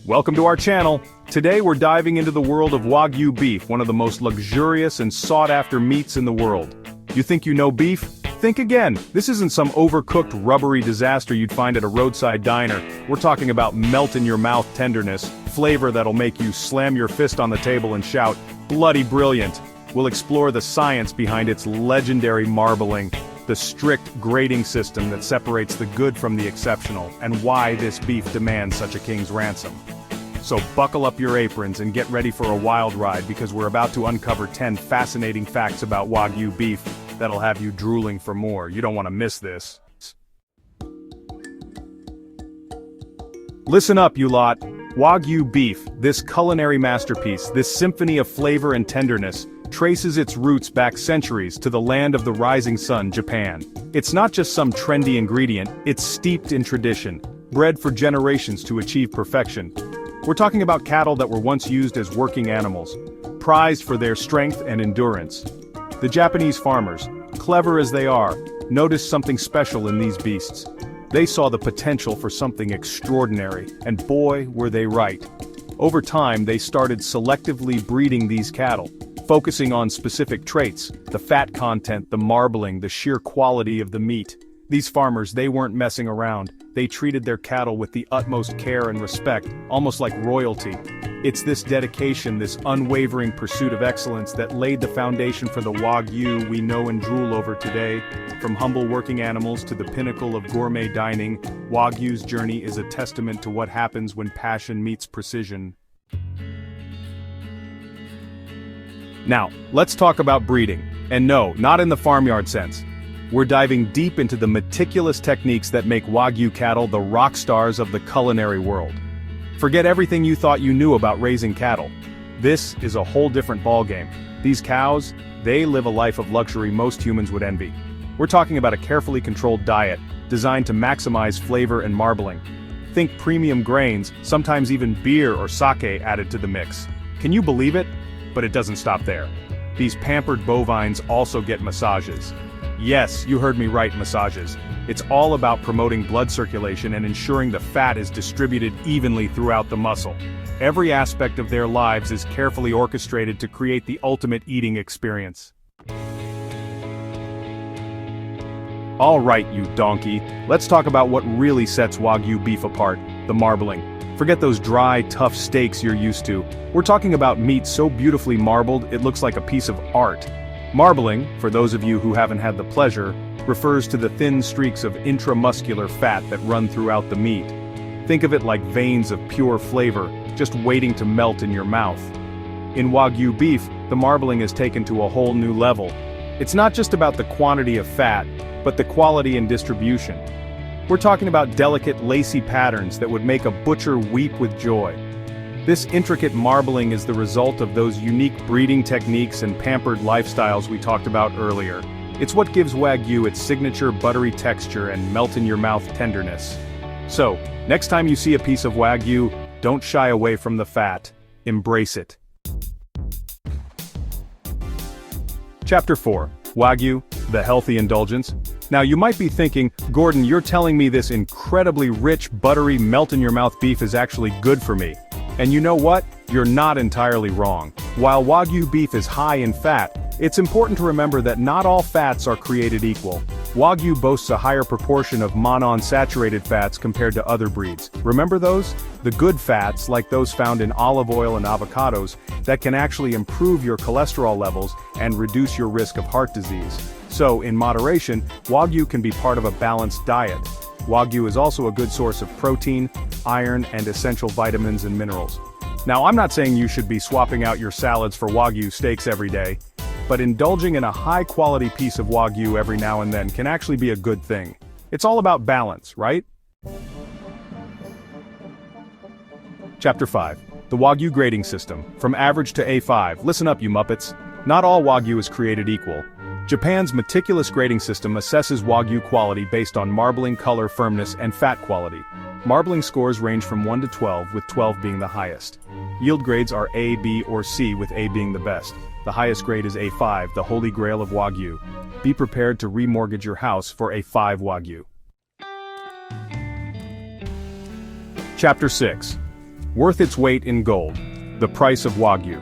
welcome to our channel. Today we're diving into the world of Wagyu beef, one of the most luxurious and sought-after meats in the world. You think you know beef? Think again. This isn't some overcooked rubbery disaster you'd find at a roadside diner. We're talking about melt-in-your-mouth tenderness, flavor that'll make you slam your fist on the table and shout, "Bloody brilliant!" We'll explore the science behind its legendary marbling, the strict grading system that separates the good from the exceptional, and why this beef demands such a king's ransom. So buckle up your aprons and get ready for a wild ride, because we're about to uncover 10 fascinating facts about Wagyu beef that'll have you drooling for more. You don't want to miss this. Listen up, you lot. Wagyu beef, this culinary masterpiece, this symphony of flavor and tenderness, traces its roots back centuries to the land of the rising sun, Japan. It's not just some trendy ingredient, it's steeped in tradition, bred for generations to achieve perfection. We're talking about cattle that were once used as working animals, prized for their strength and endurance. The Japanese farmers, clever as they are, noticed something special in these beasts. They saw the potential for something extraordinary, and boy, were they right. Over time, they started selectively breeding these cattle, focusing on specific traits, the fat content, the marbling, the sheer quality of the meat. These farmers, they weren't messing around. They treated their cattle with the utmost care and respect, almost like royalty. It's this dedication, this unwavering pursuit of excellence that laid the foundation for the Wagyu we know and drool over today. From humble working animals to the pinnacle of gourmet dining, Wagyu's journey is a testament to what happens when passion meets precision. Now, let's talk about breeding. And no, not in the farmyard sense. We're diving deep into the meticulous techniques that make Wagyu cattle the rock stars of the culinary world. Forget everything you thought you knew about raising cattle. This is a whole different ballgame. These cows, they live a life of luxury most humans would envy. We're talking about a carefully controlled diet, designed to maximize flavor and marbling. Think premium grains, sometimes even beer or sake added to the mix. Can you believe it? But it doesn't stop there. These pampered bovines also get massages. Yes, you heard me right, massages. It's all about promoting blood circulation and ensuring the fat is distributed evenly throughout the muscle. Every aspect of their lives is carefully orchestrated to create the ultimate eating experience. All right, you donkey, let's talk about what really sets Wagyu beef apart, the marbling. Forget those dry, tough steaks you're used to. We're talking about meat so beautifully marbled it looks like a piece of art. Marbling, for those of you who haven't had the pleasure, refers to the thin streaks of intramuscular fat that run throughout the meat. Think of it like veins of pure flavor, just waiting to melt in your mouth. In Wagyu beef, the marbling is taken to a whole new level. It's not just about the quantity of fat, but the quality and distribution. We're talking about delicate, lacy patterns that would make a butcher weep with joy. This intricate marbling is the result of those unique breeding techniques and pampered lifestyles we talked about earlier. It's what gives Wagyu its signature buttery texture and melt-in-your-mouth tenderness. So, next time you see a piece of Wagyu, don't shy away from the fat. Embrace it. Chapter 4. Wagyu, the Healthy Indulgence. Now you might be thinking, Gordon, you're telling me this incredibly rich, buttery, melt-in-your-mouth beef is actually good for me. And you know what? You're not entirely wrong. While Wagyu beef is high in fat, it's important to remember that not all fats are created equal. Wagyu boasts a higher proportion of monounsaturated fats compared to other breeds. Remember those? The good fats, like those found in olive oil and avocados, that can actually improve your cholesterol levels and reduce your risk of heart disease. So, in moderation, Wagyu can be part of a balanced diet. Wagyu is also a good source of protein, iron, and essential vitamins and minerals. Now, I'm not saying you should be swapping out your salads for Wagyu steaks every day, but indulging in a high-quality piece of Wagyu every now and then can actually be a good thing. It's all about balance, right? Chapter 5. The Wagyu Grading System. From average to A5. Listen up, you Muppets. Not all Wagyu is created equal. Japan's meticulous grading system assesses Wagyu quality based on marbling, color, firmness, and fat quality. Marbling scores range from 1 to 12, with 12 being the highest. Yield grades are A, B, or C, with A being the best. The highest grade is A5, the holy grail of Wagyu. Be prepared to remortgage your house for a 5 Wagyu. Chapter 6. Worth its weight in gold. The price of Wagyu.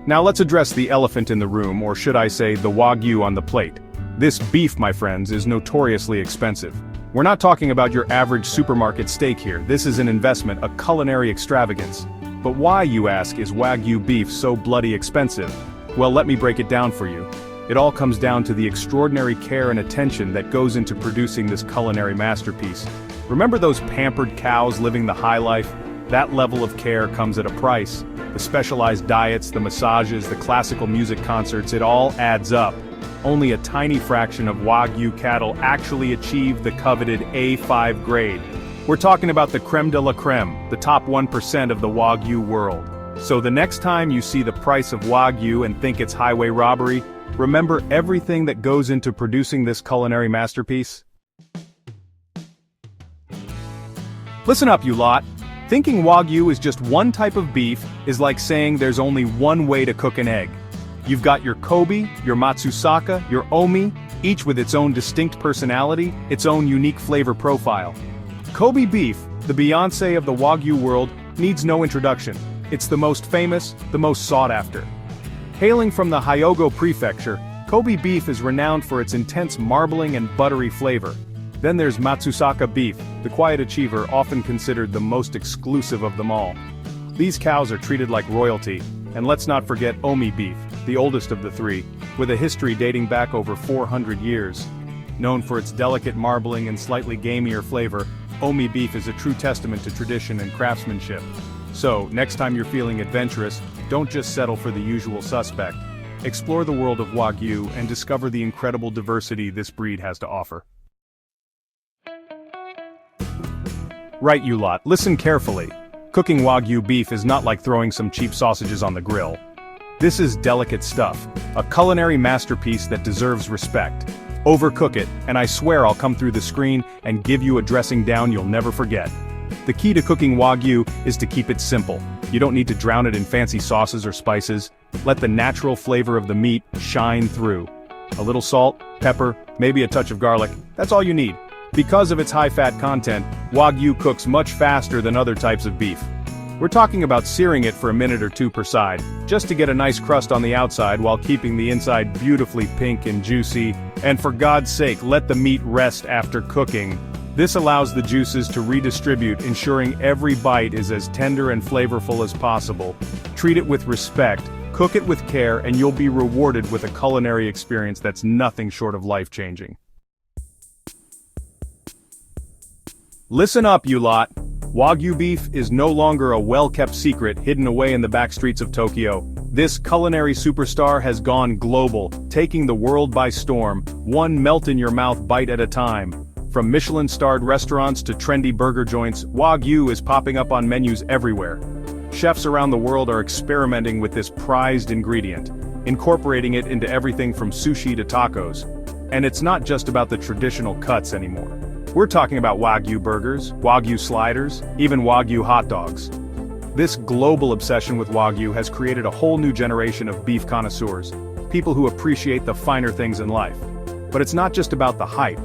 Now let's address the elephant in the room, or should I say the Wagyu on the plate. This beef, my friends, is notoriously expensive. We're not talking about your average supermarket steak here. This is an investment, a culinary extravagance. But why, you ask, is Wagyu beef so bloody expensive? Well, let me break it down for you. It all comes down to the extraordinary care and attention that goes into producing this culinary masterpiece. Remember those pampered cows living the high life? That level of care comes at a price. The specialized diets, the massages, the classical music concerts, it all adds up. Only a tiny fraction of Wagyu cattle actually achieve the coveted A5 grade. We're talking about the creme de la creme, the top 1% of the Wagyu world. So the next time you see the price of Wagyu and think it's highway robbery, remember everything that goes into producing this culinary masterpiece. Listen up, you lot. Thinking Wagyu is just one type of beef is like saying there's only one way to cook an egg. You've got your Kobe, your Matsusaka, your Ohmi, each with its own distinct personality, its own unique flavor profile. Kobe beef, the Beyoncé of the Wagyu world, needs no introduction. It's the most famous, the most sought after. Hailing from the Hyogo prefecture, Kobe beef is renowned for its intense marbling and buttery flavor. Then there's Matsusaka beef, the quiet achiever, often considered the most exclusive of them all. These cows are treated like royalty, and let's not forget Ohmi beef, the oldest of the three, with a history dating back over 400 years. Known for its delicate marbling and slightly gamier flavor, Ohmi beef is a true testament to tradition and craftsmanship. So, next time you're feeling adventurous, don't just settle for the usual suspect. Explore the world of Wagyu and discover the incredible diversity this breed has to offer. Right, you lot, listen carefully. Cooking Wagyu beef is not like throwing some cheap sausages on the grill. This is delicate stuff, a culinary masterpiece that deserves respect. Overcook it, and I swear I'll come through the screen and give you a dressing down you'll never forget. The key to cooking Wagyu is to keep it simple. You don't need to drown it in fancy sauces or spices. Let the natural flavor of the meat shine through. A little salt, pepper, maybe a touch of garlic, that's all you need. Because of its high fat content, Wagyu cooks much faster than other types of beef. We're talking about searing it for a minute or two per side, just to get a nice crust on the outside while keeping the inside beautifully pink and juicy. And for God's sake, let the meat rest after cooking. This allows the juices to redistribute, ensuring every bite is as tender and flavorful as possible. Treat it with respect, cook it with care, and you'll be rewarded with a culinary experience that's nothing short of life-changing. Listen up, you lot. Wagyu beef is no longer a well-kept secret hidden away in the back streets of Tokyo. This culinary superstar has gone global, taking the world by storm, one melt-in-your-mouth bite at a time. From Michelin-starred restaurants to trendy burger joints, Wagyu is popping up on menus everywhere. Chefs around the world are experimenting with this prized ingredient, incorporating it into everything from sushi to tacos. And it's not just about the traditional cuts anymore. We're talking about Wagyu burgers, Wagyu sliders, even Wagyu hot dogs. This global obsession with Wagyu has created a whole new generation of beef connoisseurs, people who appreciate the finer things in life. But it's not just about the hype.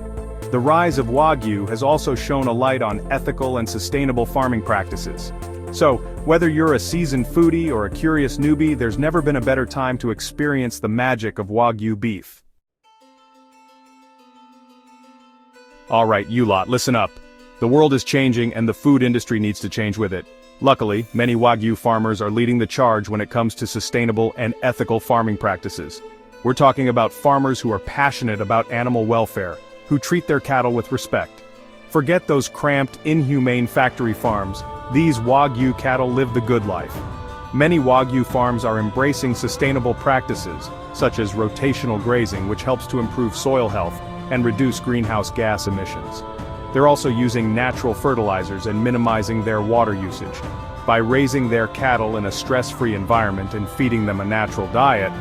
The rise of Wagyu has also shone a light on ethical and sustainable farming practices. So, whether you're a seasoned foodie or a curious newbie, there's never been a better time to experience the magic of Wagyu beef. Alright, you lot, listen up. The world is changing and the food industry needs to change with it. Luckily, many Wagyu farmers are leading the charge when it comes to sustainable and ethical farming practices. We're talking about farmers who are passionate about animal welfare, who treat their cattle with respect. Forget those cramped, inhumane factory farms. These Wagyu cattle live the good life. Many Wagyu farms are embracing sustainable practices, such as rotational grazing, which helps to improve soil health and reduce greenhouse gas emissions. They're also using natural fertilizers and minimizing their water usage. By raising their cattle in a stress-free environment and feeding them a natural diet,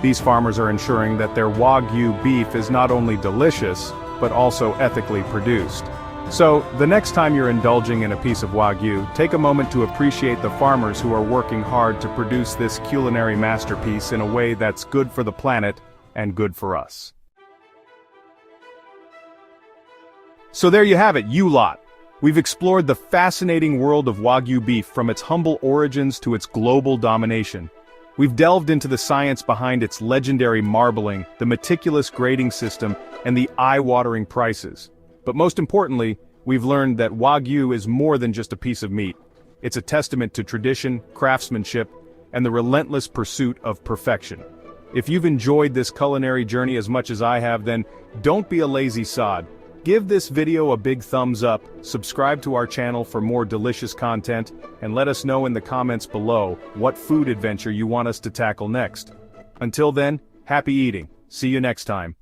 these farmers are ensuring that their Wagyu beef is not only delicious, but also ethically produced. So, the next time you're indulging in a piece of Wagyu, take a moment to appreciate the farmers who are working hard to produce this culinary masterpiece in a way that's good for the planet and good for us. So there you have it, you lot. We've explored the fascinating world of Wagyu beef from its humble origins to its global domination. We've delved into the science behind its legendary marbling, the meticulous grading system, and the eye-watering prices. But most importantly, we've learned that Wagyu is more than just a piece of meat. It's a testament to tradition, craftsmanship, and the relentless pursuit of perfection. If you've enjoyed this culinary journey as much as I have, then don't be a lazy sod. Give this video a big thumbs up, subscribe to our channel for more delicious content, and let us know in the comments below what food adventure you want us to tackle next. Until then, happy eating. See you next time.